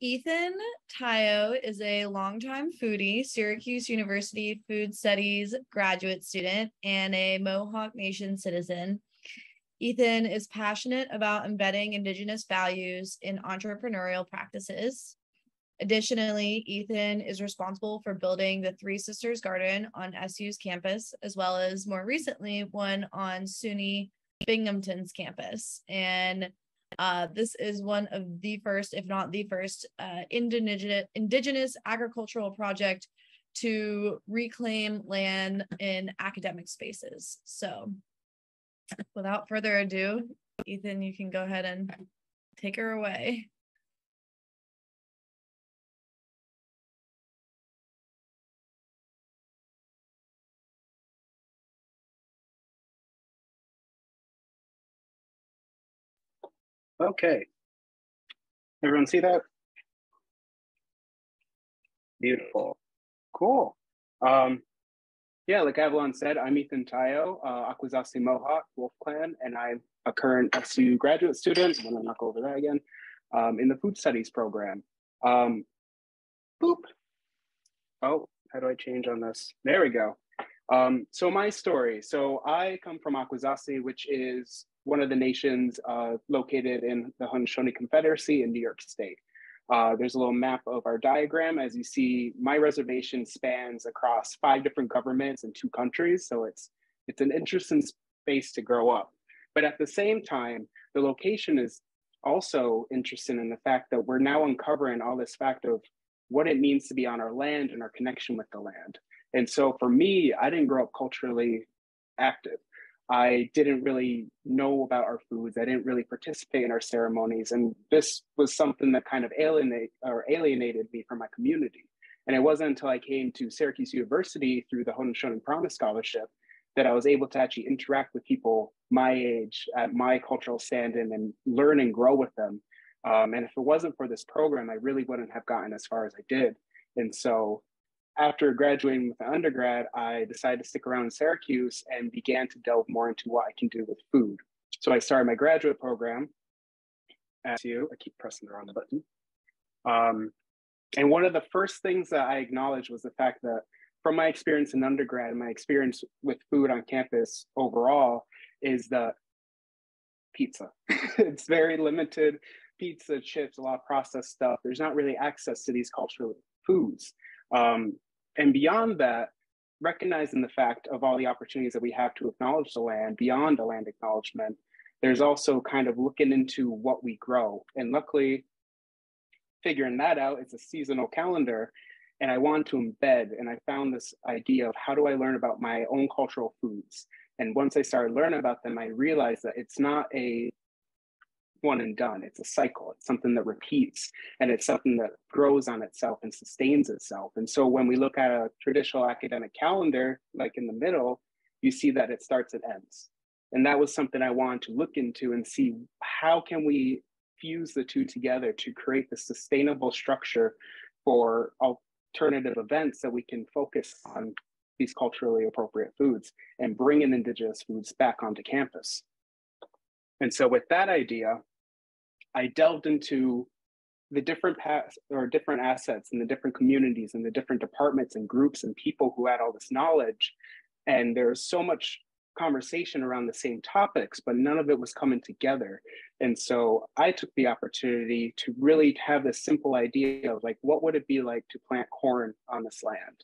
Ethan Tayo is a longtime foodie, Syracuse University Food Studies graduate student, and a Mohawk Nation citizen. Ethan is passionate about embedding Indigenous values in entrepreneurial practices. Additionally, Ethan is responsible for building the Three Sisters Garden on SU's campus, as well as more recently one on SUNY Binghamton's campus. And this is one of the first, if not the first, indigenous agricultural project to reclaim land in academic spaces. So without further ado, Ethan, you can go ahead and take her away. Okay. Everyone see that? Beautiful. Cool. Yeah, like Avalon said, I'm Ethan Tayo, Akwesasne Mohawk, Wolf Clan, and I'm a current SU graduate student. I'm gonna knock over that again, in the food studies program. Boop. Oh, how do I change on this? There we go. So my story. So I come from Akwesasne, which is one of the nations located in the Haudenosaunee Confederacy in New York State. There's a little map of our diagram. As you see, my reservation spans across 5 different governments and 2 countries. So it's an interesting space to grow up. But at the same time, the location is also interesting in the fact that we're now uncovering all this fact of what it means to be on our land and our connection with the land. And so for me, I didn't grow up culturally active. I didn't really know about our foods. I didn't really participate in our ceremonies. And this was something that kind of alienated me from my community. And it wasn't until I came to Syracuse University through the Haudenosaunee Promise Scholarship that I was able to actually interact with people my age at my cultural stand-in and learn and grow with them. And if it wasn't for this program, I really wouldn't have gotten as far as I did. And so after graduating with an undergrad, I decided to stick around in Syracuse and began to delve more into what I can do with food. So I started my graduate program at SU. I keep pressing the wrong button. And one of the first things that I acknowledged was the fact that from my experience in undergrad and my experience with food on campus overall is the pizza. It's very limited. Pizza, chips, a lot of processed stuff. There's not really access to these cultural foods. And beyond that, recognizing the fact of all the opportunities that we have to acknowledge the land beyond the land acknowledgement, there's also kind of looking into what we grow. And luckily, figuring that out, it's a seasonal calendar. And I wanted to embed, and I found this idea of how do I learn about my own cultural foods? And once I started learning about them, I realized that it's not a one and done. It's a cycle. It's something that repeats, and it's something that grows on itself and sustains itself. And so when we look at a traditional academic calendar, like in the middle, you see that it starts and ends. And that was something I wanted to look into and see how can we fuse the two together to create the sustainable structure for alternative events that we can focus on these culturally appropriate foods and bring in Indigenous foods back onto campus. And so with that idea, I delved into the different assets and the different communities and the different departments and groups and people who had all this knowledge. And there's so much conversation around the same topics, but none of it was coming together. And so I took the opportunity to really have this simple idea of like, what would it be like to plant corn on this land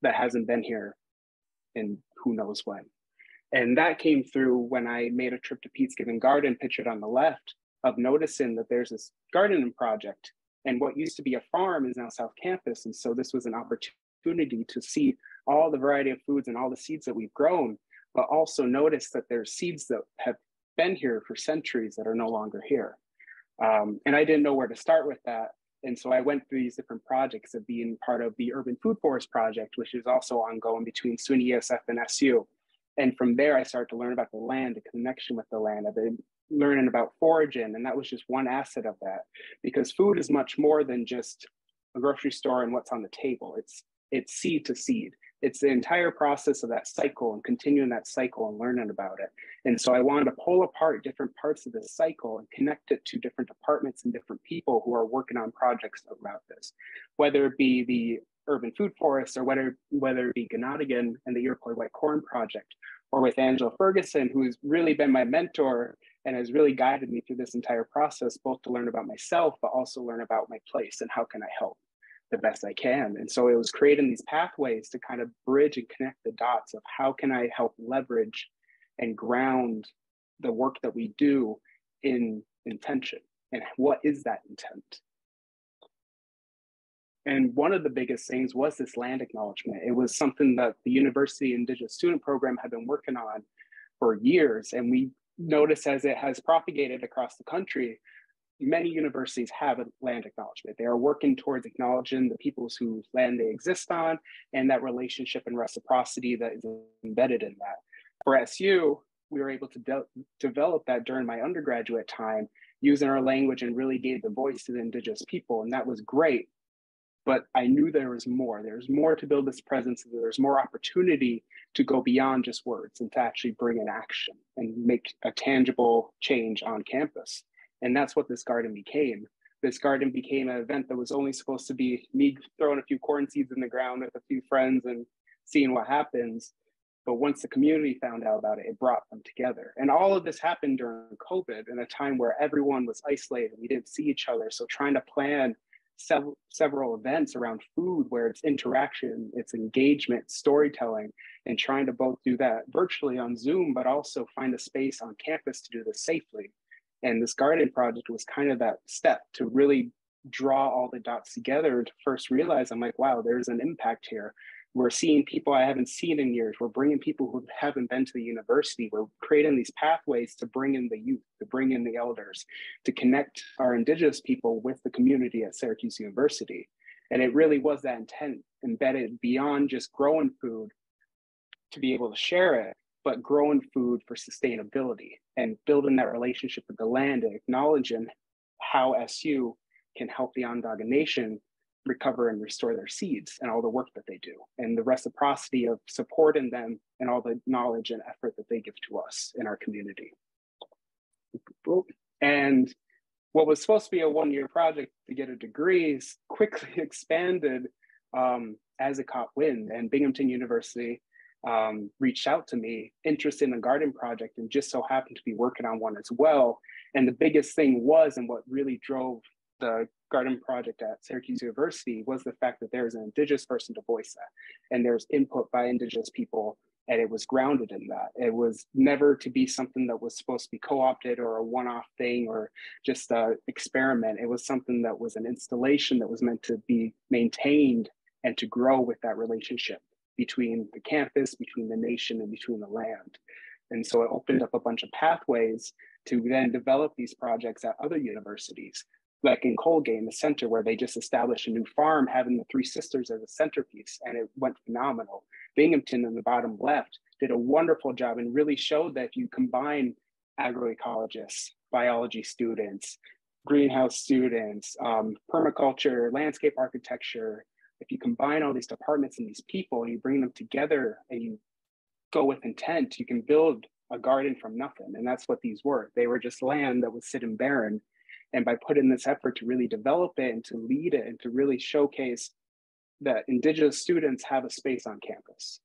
that hasn't been here in who knows when? And that came through when I made a trip to Pete's Given Garden, pictured on the left, of noticing that there's this gardening project. And what used to be a farm is now South Campus. And so this was an opportunity to see all the variety of foods and all the seeds that we've grown, but also notice that there's seeds that have been here for centuries that are no longer here. And I didn't know where to start with that. And so I went through these different projects of being part of the Urban Food Forest Project, which is also ongoing between SUNY ESF and SU. And from there, I started to learn about the land, the connection with the land. I've been learning about foraging, and that was just one asset of that. Because food is much more than just a grocery store and what's on the table. It's seed to seed. It's the entire process of that cycle and continuing that cycle and learning about it. And so I wanted to pull apart different parts of this cycle and connect it to different departments and different people who are working on projects about this, whether it be the urban food forest or whether it be Ganadigan and the Iroquois White Corn Project, or with Angela Ferguson, who's really been my mentor and has really guided me through this entire process, both to learn about myself, but also learn about my place and how can I help the best I can. And so it was creating these pathways to kind of bridge and connect the dots of how can I help leverage and ground the work that we do in intention, and what is that intent. And one of the biggest things was this land acknowledgement. It was something that the University Indigenous Student Program had been working on for years. And we noticed as it has propagated across the country, many universities have a land acknowledgement. They are working towards acknowledging the peoples whose land they exist on and that relationship and reciprocity that is embedded in that. For SU, we were able to develop that during my undergraduate time, using our language, and really gave the voice to the Indigenous people. And that was great. But I knew there was more. There's more to build this presence. There's more opportunity to go beyond just words and to actually bring in action and make a tangible change on campus. And that's what this garden became. This garden became an event that was only supposed to be me throwing a few corn seeds in the ground with a few friends and seeing what happens. But once the community found out about it, it brought them together. And all of this happened during COVID, in a time where everyone was isolated. We didn't see each other. So trying to plan several events around food, where it's interaction, it's engagement, storytelling, and trying to both do that virtually on Zoom, but also find a space on campus to do this safely. And this garden project was kind of that step to really draw all the dots together to first realize, I'm like, wow, there's an impact here. We're seeing people I haven't seen in years. We're bringing people who haven't been to the university. We're creating these pathways to bring in the youth, to bring in the elders, to connect our Indigenous people with the community at Syracuse University. And it really was that intent embedded beyond just growing food to be able to share it, but growing food for sustainability and building that relationship with the land and acknowledging how SU can help the Onondaga Nation recover and restore their seeds and all the work that they do, and the reciprocity of supporting them and all the knowledge and effort that they give to us in our community. And what was supposed to be a one-year project to get a degree quickly expanded as it caught wind, and Binghamton University reached out to me interested in a garden project, and just so happened to be working on one as well. And the biggest thing was, and what really drove the garden project at Syracuse University, was the fact that there was an Indigenous person to voice that, and there's input by Indigenous people, and it was grounded in that. It was never to be something that was supposed to be co-opted or a one-off thing or just an experiment. It was something that was an installation that was meant to be maintained and to grow with that relationship between the campus, between the nation, and between the land. And so it opened up a bunch of pathways to then develop these projects at other universities, like in Colgate in the center, where they just established a new farm, having the Three Sisters as a centerpiece, and it went phenomenal. Binghamton in the bottom left did a wonderful job and really showed that if you combine agroecologists, biology students, greenhouse students, permaculture, landscape architecture, if you combine all these departments and these people and you bring them together and you go with intent, you can build a garden from nothing. And that's what these were. They were just land that was sitting barren. And by putting this effort to really develop it and to lead it and to really showcase that Indigenous students have a space on campus.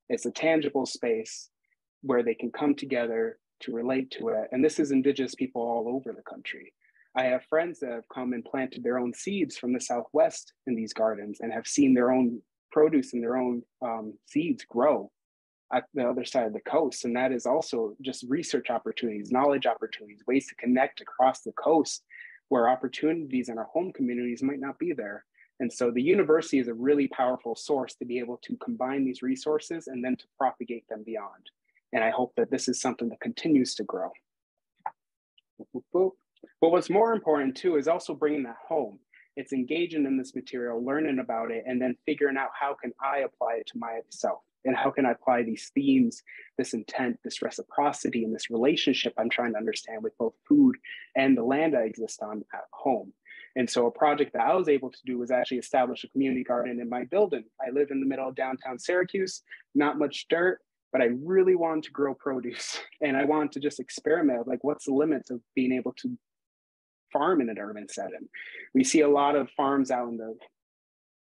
It's a tangible space where they can come together to relate to it. And this is Indigenous people all over the country. I have friends that have come and planted their own seeds from the Southwest in these gardens and have seen their own produce and their own seeds grow at the other side of the coast. And that is also just research opportunities, knowledge opportunities, ways to connect across the coast where opportunities in our home communities might not be there. And so the university is a really powerful source to be able to combine these resources and then to propagate them beyond. And I hope that this is something that continues to grow. But what's more important too is also bringing that home. It's engaging in this material, learning about it, and then figuring out how can I apply it to myself, and how can I apply these themes, this intent, this reciprocity, and this relationship I'm trying to understand with both food and the land I exist on at home. And so a project that I was able to do was actually establish a community garden in my building. I live in the middle of downtown Syracuse, not much dirt, but I really wanted to grow produce. And I wanted to just experiment, like, what's the limits of being able to farm in an urban setting? We see a lot of farms out in the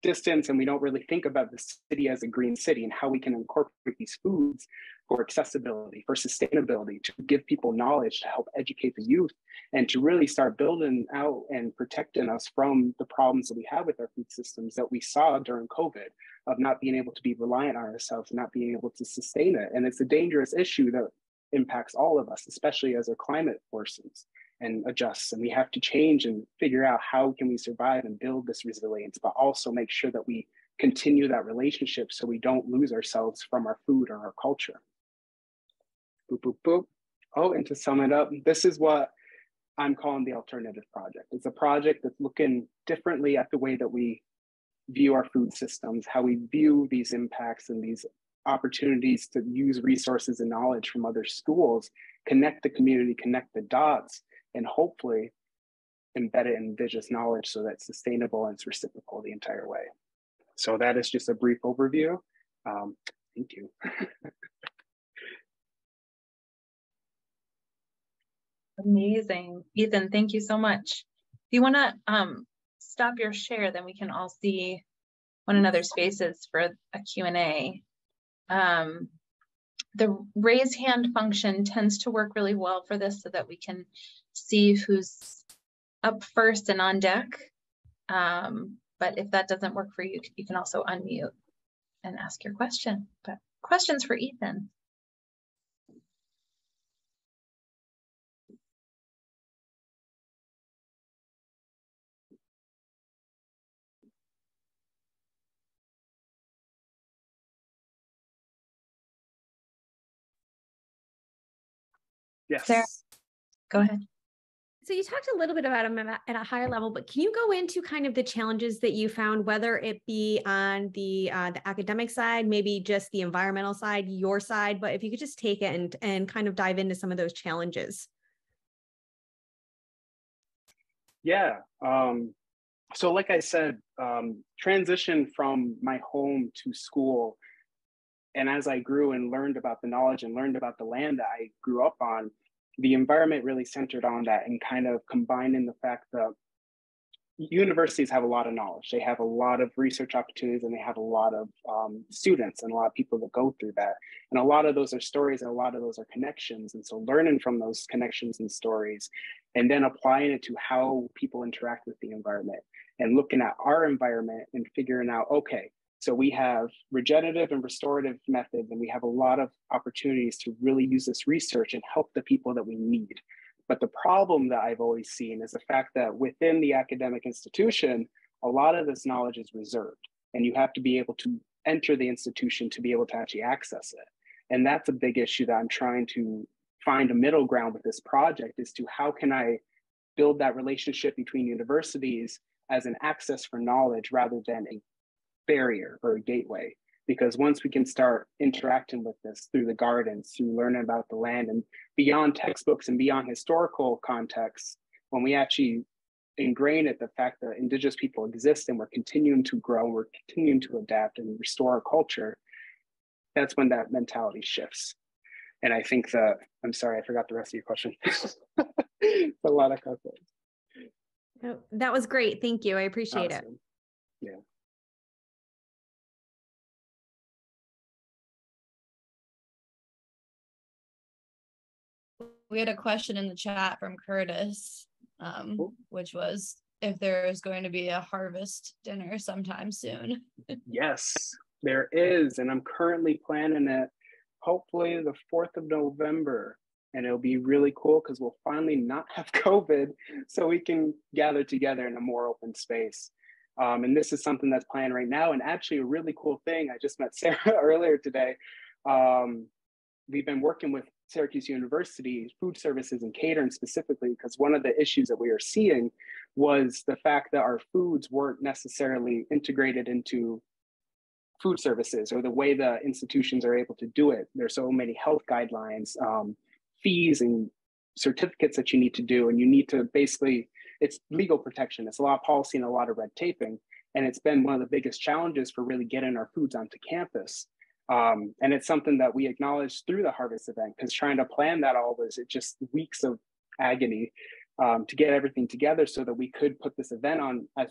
distance, and we don't really think about the city as a green city and how we can incorporate these foods for accessibility, for sustainability, to give people knowledge, to help educate the youth, and to really start building out and protecting us from the problems that we have with our food systems that we saw during COVID, of not being able to be reliant on ourselves, not being able to sustain it. And it's a dangerous issue that impacts all of us, especially as our climate worsens and adjusts, and we have to change and figure out how can we survive and build this resilience, but also make sure that we continue that relationship so we don't lose ourselves from our food or our culture. Boop, boop, boop. Oh, and to sum it up, this is what I'm calling the alternative project. It's a project that's looking differently at the way that we view our food systems, how we view these impacts and these opportunities to use resources and knowledge from other schools, connect the community, connect the dots, and hopefully embed it in indigenous knowledge so that it's sustainable and it's reciprocal the entire way. So that is just a brief overview. Thank you. Amazing. Ethan, thank you so much. If you want to stop your share, then we can all see one another's faces for a Q&A. The raise hand function tends to work really well for this so that we can see who's up first and on deck. But if that doesn't work for you, you can also unmute and ask your question. But questions for Ethan? Yes. Sarah, go ahead. So you talked a little bit about them at a higher level, but can you go into kind of the challenges that you found, whether it be on the academic side, maybe just the environmental side, your side, but if you could just take it and kind of dive into some of those challenges. Yeah. So like I said, transition from my home to school, and as I grew and learned about the knowledge and learned about the land that I grew up on, the environment really centered on that, and kind of combined in the fact that universities have a lot of knowledge. They have a lot of research opportunities, and they have a lot of students and a lot of people that go through that. And a lot of those are stories, and a lot of those are connections. And so learning from those connections and stories, and then applying it to how people interact with the environment, and looking at our environment and figuring out, okay, so we have regenerative and restorative methods, and we have a lot of opportunities to really use this research and help the people that we need. But the problem that I've always seen is the fact that within the academic institution, a lot of this knowledge is reserved, and you have to be able to enter the institution to be able to actually access it. And that's a big issue that I'm trying to find a middle ground with this project, is to how can I build that relationship between universities as an access for knowledge rather than a barrier or a gateway. Because once we can start interacting with this through the gardens, through learning about the land, and beyond textbooks and beyond historical contexts, when we actually ingrain it, the fact that indigenous people exist and we're continuing to grow, we're continuing to adapt and restore our culture, that's when that mentality shifts. And I think that, I'm sorry, I forgot the rest of your question. It's a lot of questions. Oh, that was great. Thank you. I appreciate it. Yeah. We had a question in the chat from Curtis, which was if there's going to be a harvest dinner sometime soon. Yes, there is. And I'm currently planning it, hopefully the 4th of November. And it'll be really cool because we'll finally not have COVID, so we can gather together in a more open space. And this is something that's planned right now. And actually a really cool thing, I just met Sarah earlier today. We've been working with Syracuse University food services and catering specifically, because one of the issues that we are seeing was the fact that our foods weren't necessarily integrated into food services or the way the institutions are able to do it. There's so many health guidelines, fees and certificates that you need to do, and you need to basically it's legal protection. It's a lot of policy and a lot of red taping. And it's been one of the biggest challenges for really getting our foods onto campus. And it's something that we acknowledged through the harvest event, because trying to plan that all was just weeks of agony to get everything together so that we could put this event on as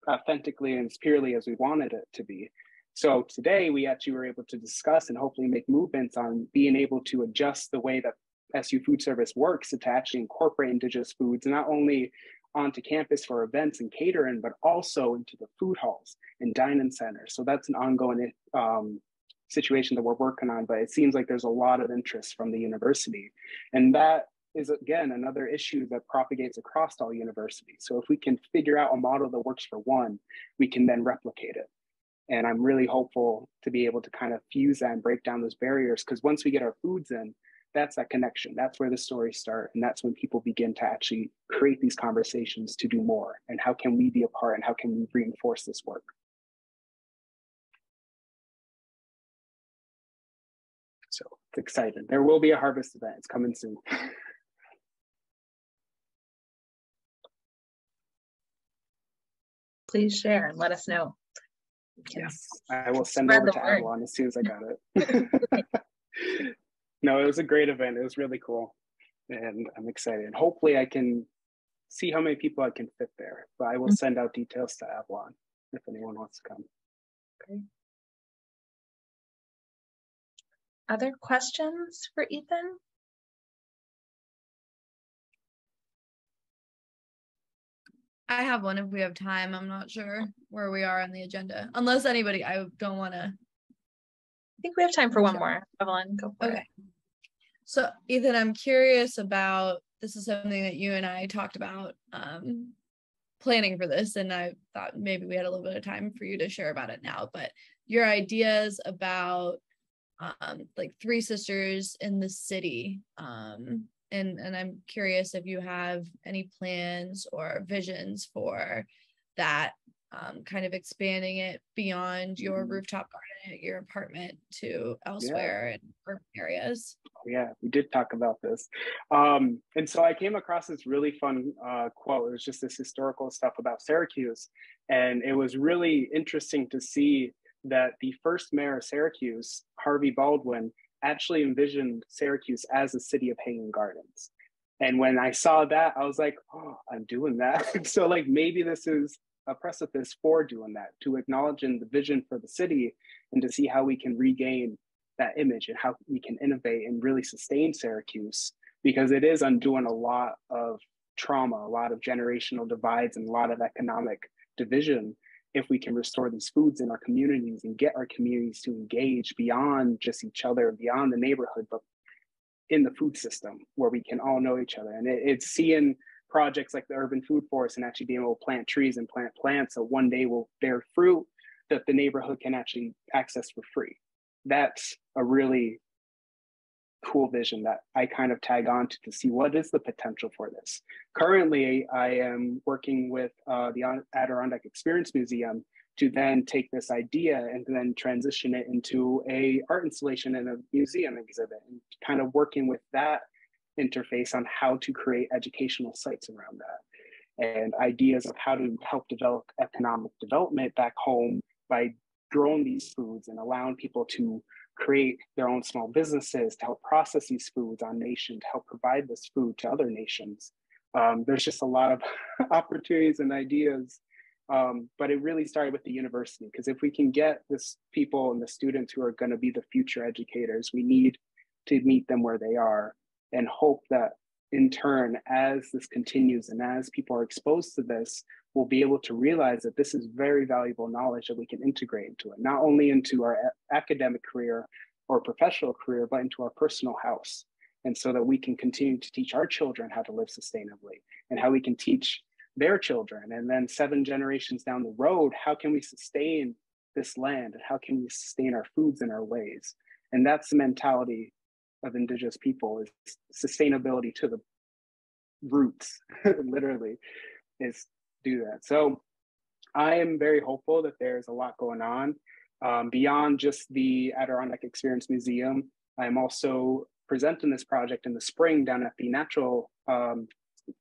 authentically and as purely as we wanted it to be. So today we actually were able to discuss and hopefully make movements on being able to adjust the way that SU Food Service works to actually incorporate Indigenous foods, not only onto campus for events and catering, but also into the food halls and dining centers. So that's an ongoing situation that we're working on, but it seems like there's a lot of interest from the university. And that is, again, another issue that propagates across all universities. So if we can figure out a model that works for one, we can then replicate it. And I'm really hopeful to be able to kind of fuse that and break down those barriers, because once we get our foods in, that's that connection. That's where the stories start. And that's when people begin to actually create these conversations to do more. And how can we be a part, and how can we reinforce this work? So it's exciting. There will be a harvest event. It's coming soon. Please share and let us know. Yes, I will send over to Avalon as soon as I got it. No, it was a great event. It was really cool. And I'm excited. And hopefully I can see how many people I can fit there. But I will send out details to Avalon if anyone wants to come. Okay. Other questions for Ethan? I have one if we have time. I'm not sure where we are on the agenda. Unless anybody, I don't want to. I think we have time for one more. Evelyn, go for it. So Ethan, I'm curious about, this is something that you and I talked about planning for this, and I thought maybe we had a little bit of time for you to share about it now, but your ideas about like Three Sisters in the city, and I'm curious if you have any plans or visions for that, kind of expanding it beyond your rooftop garden at your apartment to elsewhere in urban areas. Yeah, we did talk about this. And so I came across this really fun quote. It was just this historical stuff about Syracuse. And it was really interesting to see that the first mayor of Syracuse, Harvey Baldwin, actually envisioned Syracuse as a city of hanging gardens. And when I saw that, I was like, oh, I'm doing that. So like maybe this is a precipice for doing that, to acknowledge in the vision for the city and to see how we can regain that image and how we can innovate and really sustain Syracuse, because it is undoing a lot of trauma, a lot of generational divides, and a lot of economic division if we can restore these foods in our communities and get our communities to engage beyond just each other, beyond the neighborhood, but in the food system where we can all know each other. And it's seeing projects like the Urban Food Forest and actually being able to plant trees and plant plants so one day will bear fruit that the neighborhood can actually access for free. That's a really cool vision that I kind of tag on to see what is the potential for this. Currently, I am working with the Adirondack Experience Museum to then take this idea and then transition it into a art installation and a museum exhibit, and kind of working with that interface on how to create educational sites around that, and ideas of how to help develop economic development back home by growing these foods and allowing people to create their own small businesses to help process these foods on nation, to help provide this food to other nations. There's just a lot of opportunities and ideas, but it really started with the university, because if we can get this people and the students who are going to be the future educators, we need to meet them where they are and hope that in turn, as this continues and as people are exposed to this, we'll be able to realize that this is very valuable knowledge that we can integrate into it, not only into our academic career or professional career, but into our personal house. And so that we can continue to teach our children how to live sustainably, and how we can teach their children. And then 7 generations down the road, how can we sustain this land, and how can we sustain our foods and our ways? And that's the mentality of Indigenous people, is sustainability to the roots, literally, is do that. So I am very hopeful that there's a lot going on beyond just the Adirondack Experience Museum. I'm also presenting this project in the spring down at the Natural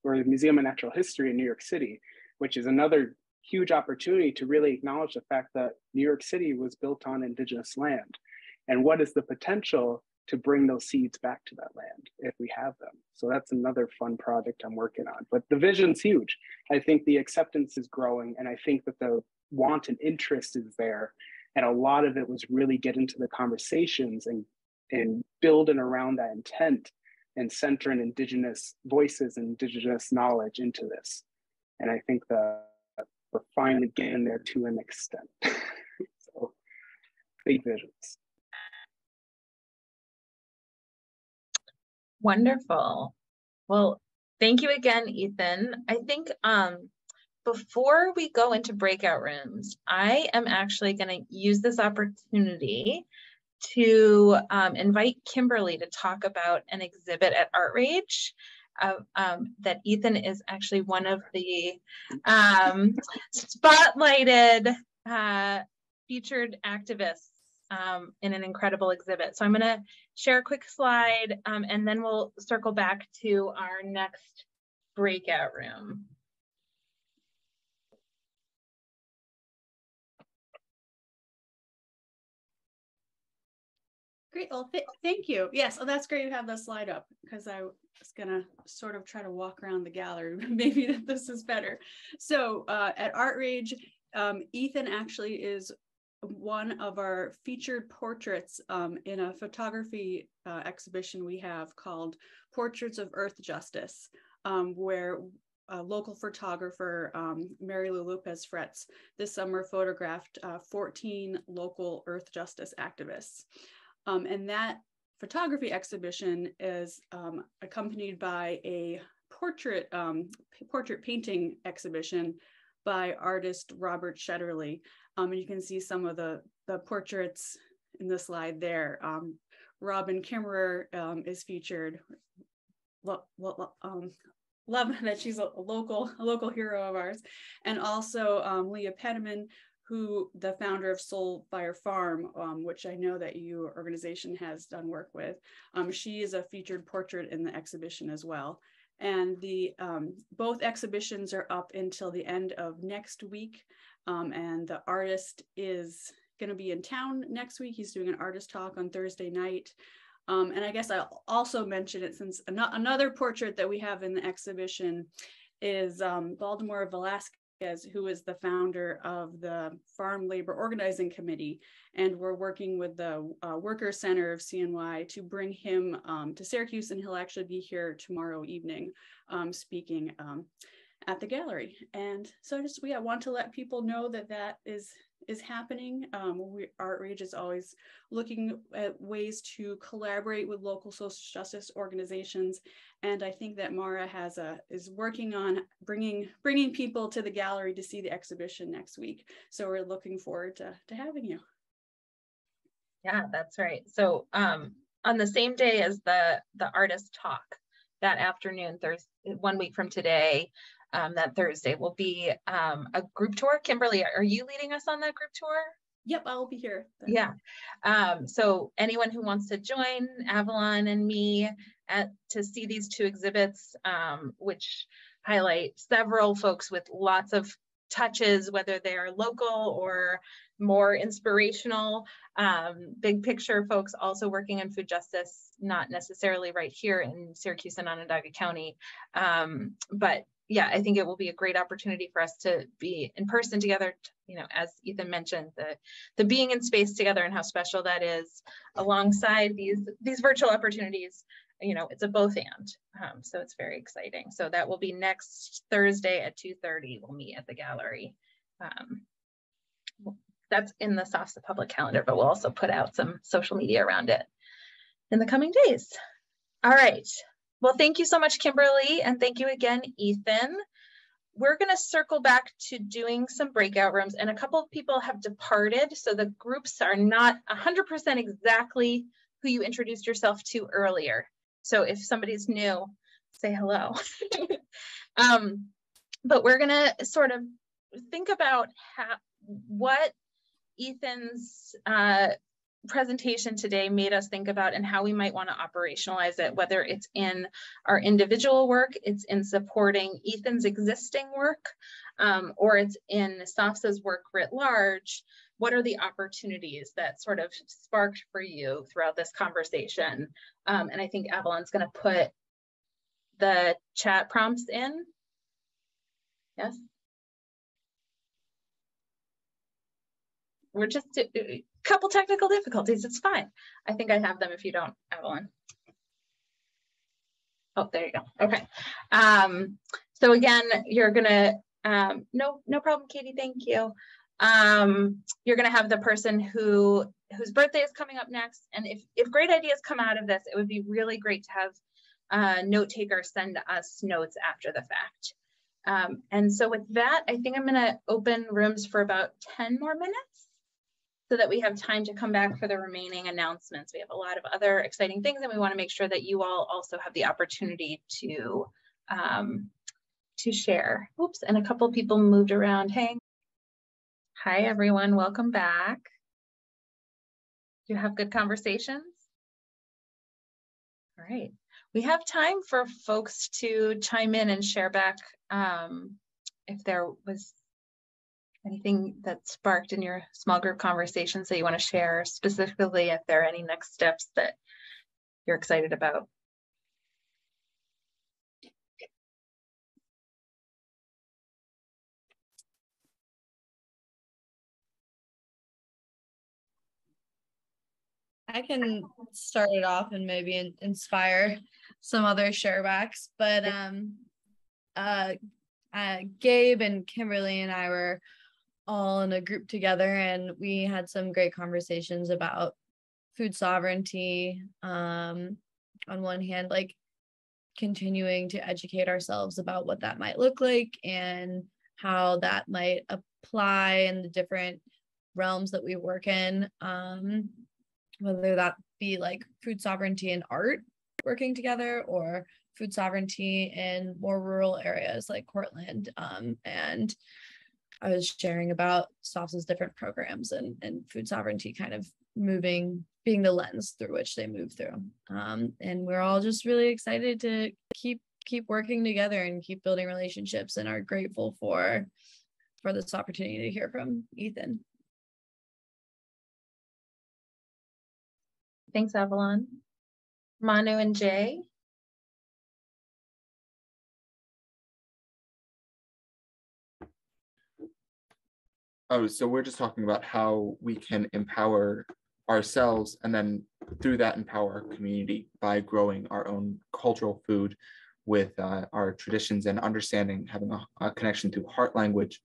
or the Museum of Natural History in New York City, which is another huge opportunity to really acknowledge the fact that New York City was built on indigenous land. And what is the potential to bring those seeds back to that land if we have them? So that's another fun project I'm working on. But the vision's huge. I think the acceptance is growing, and I think that the want and interest is there. And a lot of it was really get into the conversations and building around that intent and centering indigenous voices and indigenous knowledge into this. And I think that we're finally getting there to an extent. So big visions. Wonderful. Well, thank you again, Ethan. I think before we go into breakout rooms, I am actually going to use this opportunity to invite Kimberly to talk about an exhibit at Art Rage. That Ethan is actually one of the spotlighted featured activists in an incredible exhibit. So I'm going to share a quick slide and then we'll circle back to our next breakout room. Great. Well, thank you. Yes. Oh, that's great. You have the slide up because I was going to sort of try to walk around the gallery. Maybe that this is better. So at Art Rage, Ethan actually is one of our featured portraits in a photography exhibition we have called Portraits of Earth Justice, where local photographer Mary Lou Lopez Fretz this summer photographed 14 local Earth Justice activists. And that photography exhibition is accompanied by a portrait painting exhibition by artist Robert Shetterly. And you can see some of the portraits in the slide there. Robin Kimmerer is featured. Love that she's a local hero of ours. And also Leah Pettiman, who the founder of Soul Fire Farm, which I know that your organization has done work with. She is a featured portrait in the exhibition as well. And the both exhibitions are up until the end of next week. And the artist is going to be in town next week. He's doing an artist talk on Thursday night. And I guess I'll also mention it since another portrait that we have in the exhibition is Baltimore Velasquez, who is the founder of the Farm Labor Organizing Committee. And we're working with the Worker Center of CNY to bring him to Syracuse, and he'll actually be here tomorrow evening speaking at the gallery. And so I want to let people know that that is happening. Art Rage is always looking at ways to collaborate with local social justice organizations, and I think that Mara is working on bringing people to the gallery to see the exhibition next week. So we're looking forward to having you. Yeah, that's right. So on the same day as the artist talk that afternoon, Thursday, 1 week from today, that Thursday will be a group tour. Kimberly, are you leading us on that group tour? Yep, I'll be here. Yeah. So anyone who wants to join Avalon and me to see these two exhibits, which highlight several folks with lots of touches, whether they're local or more inspirational, big picture folks also working in food justice, not necessarily right here in Syracuse and Onondaga County, but yeah, I think it will be a great opportunity for us to be in person together. You know, as Ethan mentioned, the being in space together and how special that is, alongside these virtual opportunities. You know, it's a both and. So it's very exciting. So that will be next Thursday at 2:30. We'll meet at the gallery. That's in the SOFSA public calendar, but we'll also put out some social media around it in the coming days. All right. Well, thank you so much, Kimberly, and thank you again, Ethan. We're going to circle back to doing some breakout rooms, and a couple of people have departed, so the groups are not 100% exactly who you introduced yourself to earlier. So if somebody's new, say hello. But we're going to sort of think about what Ethan's presentation today made us think about and how we might want to operationalize it, whether it's in our individual work, it's in supporting Ethan's existing work, or it's in SOFSA's work writ large. What are the opportunities that sort of sparked for you throughout this conversation? And I think Avalon's going to put the chat prompts in. Yes. We're just a couple technical difficulties. It's fine. I think I have them if you don't, Evelyn. Oh, there you go. Okay. So again, you're gonna, no problem, Katie, thank you. You're gonna have the person whose birthday is coming up next. And if great ideas come out of this, it would be really great to have note takers send us notes after the fact. And so with that, I think I'm gonna open rooms for about 10 more minutes, so that we have time to come back for the remaining announcements. We have a lot of other exciting things, and we want to make sure that you all also have the opportunity to share. Oops, and a couple of people moved around. Hey, hi everyone, welcome back. Do you have good conversations? All right, we have time for folks to chime in and share back if there was anything that sparked in your small group conversations that you want to share, specifically if there are any next steps that you're excited about. I can start it off and maybe inspire some other sharebacks, but Gabe and Kimberly and I were all in a group together, and we had some great conversations about food sovereignty. On one hand, like continuing to educate ourselves about what that might look like and how that might apply in the different realms that we work in, whether that be like food sovereignty and art working together, or food sovereignty in more rural areas like Cortland. And I was sharing about SOFSA's different programs and food sovereignty kind of being the lens through which they move through. And we're all just really excited to keep working together and keep building relationships, and are grateful for this opportunity to hear from Ethan. Thanks, Avalon. Manu and Jay. Oh, so we're just talking about how we can empower ourselves, and then through that empower our community by growing our own cultural food with our traditions and understanding, having a connection through heart language,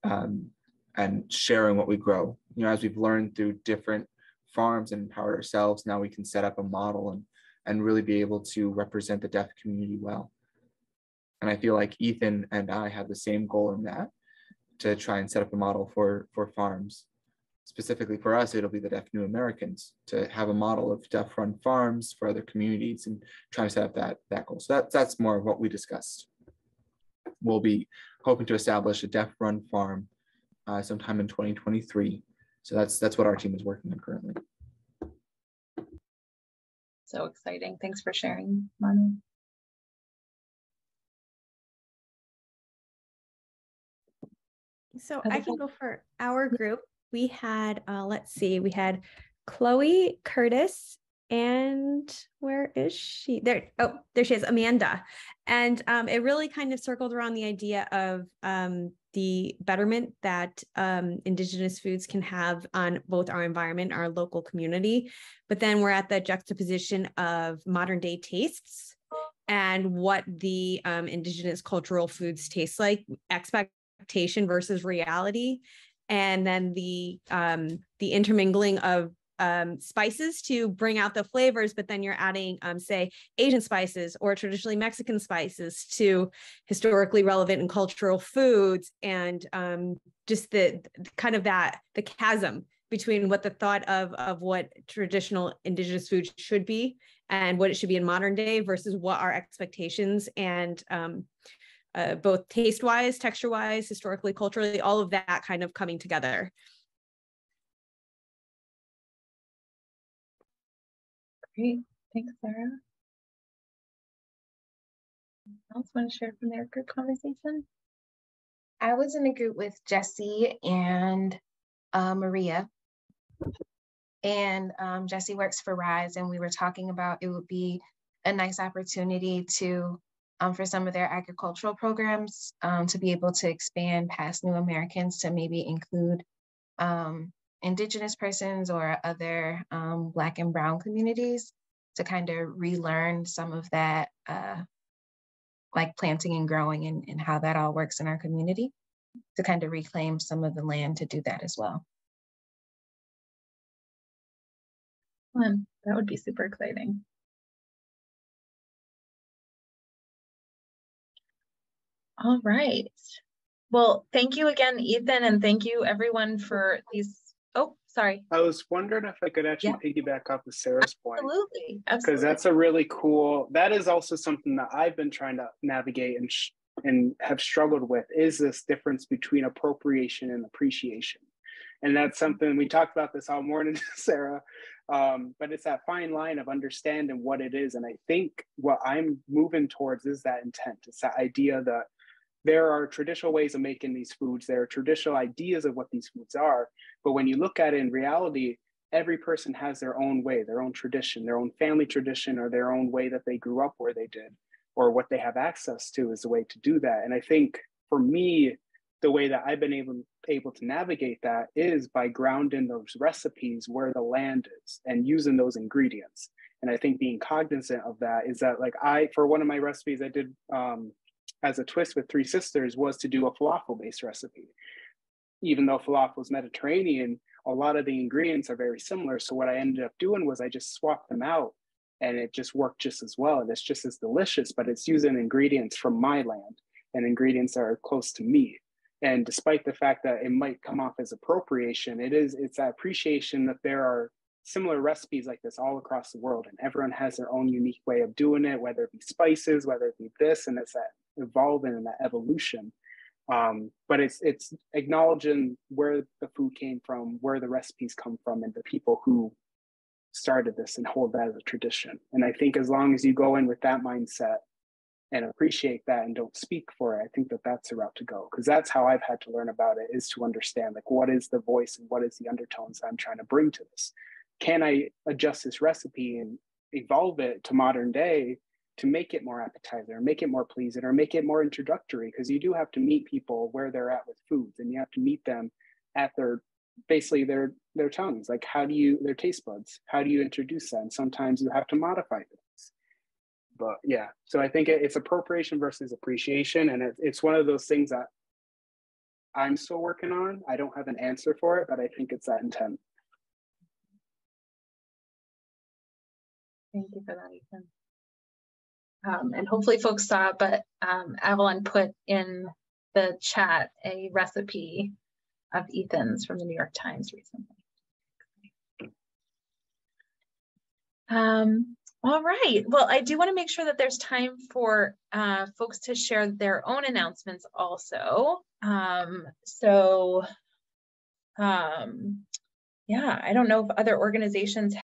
and sharing what we grow. You know, as we've learned through different farms and empowered ourselves, now we can set up a model and really be able to represent the deaf community well. And I feel like Ethan and I have the same goal in that, to try and set up a model for farms. Specifically for us, it'll be the Deaf New Americans, to have a model of deaf-run farms for other communities and try to set up that goal. So that's more of what we discussed. We'll be hoping to establish a deaf-run farm sometime in 2023. So that's what our team is working on currently. So exciting. Thanks for sharing, Manu. So I can go for our group. We had, let's see, we had Chloe, Curtis, and where is she? There, oh, there she is, Amanda. And it really kind of circled around the idea of the betterment that Indigenous foods can have on both our environment, our local community. But then we're at the juxtaposition of modern day tastes and what the Indigenous cultural foods taste like, expectation versus reality, and then the intermingling of spices to bring out the flavors, but then you're adding say Asian spices or traditionally Mexican spices to historically relevant and cultural foods, and just the kind of the chasm between what the thought of what traditional Indigenous food should be and what it should be in modern day versus what our expectations and both taste-wise, texture-wise, historically, culturally, all of that kind of coming together. Great, thanks, Sarah. Else want to share from their group conversation? I was in a group with Jesse and Maria, and Jesse works for RISE, and we were talking about it would be a nice opportunity to for some of their agricultural programs to be able to expand past New Americans to maybe include Indigenous persons or other Black and Brown communities to kind of relearn some of that like planting and growing and how that all works in our community, to kind of reclaim some of the land to do that as well. Fun. That would be super exciting. All right. Well, thank you again, Ethan, and thank you everyone for these. Oh, sorry. I was wondering if I could actually piggyback off of Sarah's point. Absolutely. Because that's a really cool, that is also something that I've been trying to navigate and have struggled with, is this difference between appropriation and appreciation. And that's something we talked about this all morning, Sarah, but it's that fine line of understanding what it is. And I think what I'm moving towards is that intent. It's that idea that there are traditional ways of making these foods. There are traditional ideas of what these foods are. But when you look at it in reality, every person has their own way, their own tradition, their own family tradition, or their own way that they grew up where they did, or what they have access to is the way to do that. And I think for me, the way that I've been able to navigate that is by grounding those recipes where the land is and using those ingredients. And I think being cognizant of that is that, like, for one of my recipes I did as a twist with Three Sisters was to do a falafel-based recipe. Even though falafel is Mediterranean, a lot of the ingredients are very similar. So what I ended up doing was I just swapped them out, and it just worked just as well. And it's just as delicious, but it's using ingredients from my land and ingredients that are close to me. And despite the fact that it might come off as appropriation, it's that appreciation that there are similar recipes like this all across the world, and everyone has their own unique way of doing it, whether it be spices, whether it be this, and it's that evolving and that evolution. But it's acknowledging where the food came from, where the recipes come from, and the people who started this and hold that as a tradition. And I think as long as you go in with that mindset and appreciate that and don't speak for it, I think that that's the route to go. Because that's how I've had to learn about it, is to understand, like, what is the voice and what is the undertones that I'm trying to bring to this? Can I adjust this recipe and evolve it to modern day to make it more appetizer, or make it more pleasing, or make it more introductory? Because you do have to meet people where they're at with foods, and you have to meet them at their tongues, like their taste buds, how do you introduce that? And sometimes you have to modify things. But yeah, so I think it's appropriation versus appreciation, and it's one of those things that I'm still working on. I don't have an answer for it, but I think it's that intent. Thank you for that, Ethan. And hopefully folks saw, but Avalon put in the chat a recipe of Ethan's from the New York Times recently. All right, well, I do want to make sure that there's time for folks to share their own announcements also. Yeah, I don't know if other organizations